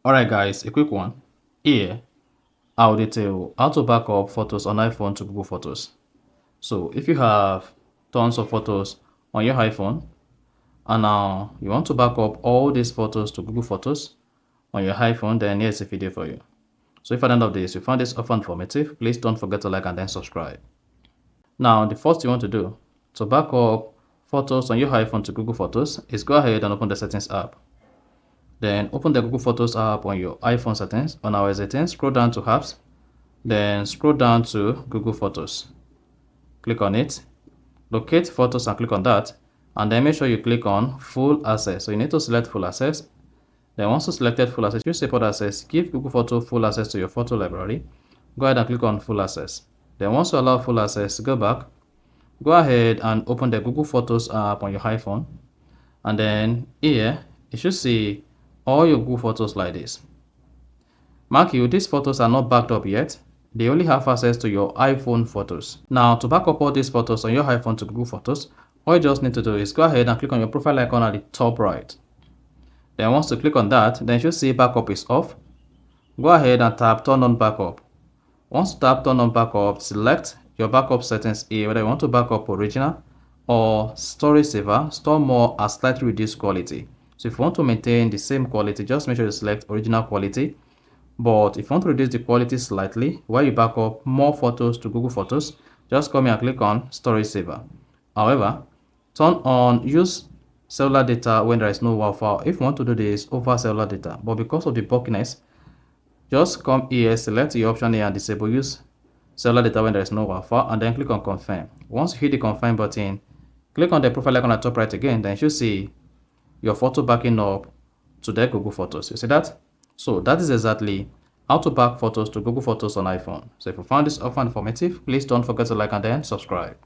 Alright guys, a quick one. Here, I'll detail how to back up photos on iPhone to Google Photos. So if you have tons of photos on your iPhone and now you want to back up all these photos to Google Photos on your iPhone, then here's a video for you. So if at the end of this you found this offer informative, please don't forget to like and then subscribe. Now the first you want to do to back up photos on your iPhone to Google Photos is go ahead and open the settings app. Then open the Google Photos app on your iPhone settings. On our settings, scroll down to apps, then scroll down to Google Photos. Click on it, locate photos and click on that, and then make sure you click on full access. So you need to select full access. Then once you selected full access, use support access, give Google Photo full access to your photo library. Go ahead and click on full access. Then once you allow full access, go back, go ahead and open the Google Photos app on your iPhone. And then here, you should see all your Google Photos like this. Mark you, these photos are not backed up yet. They only have access to your iPhone photos. Now, to back up all these photos on your iPhone to Google Photos, all you just need to do is go ahead and click on your profile icon at the top right. Then once you click on that, then you should see backup is off. Go ahead and tap turn on backup. Once you tap turn on backup, select your backup settings here, whether you want to backup original or storage saver, store more at slightly reduced quality. So if you want to maintain the same quality, just make sure you select original quality. But if you want to reduce the quality slightly while you back up more photos to Google Photos, just come here and click on storage saver. However, turn on use cellular data when there is no Wi-Fi if you want to do this over cellular data. But because of the bulkiness, just come here, select your option here and disable use cellular data when there is no Wi-Fi, and then click on confirm. Once you hit the confirm button, click on the profile icon at the top right again, then you should see your photo backing up to the Google Photos. You see that? So that is exactly how to back photos to Google Photos on iPhone. So if you found this offer informative, please don't forget to like and then subscribe.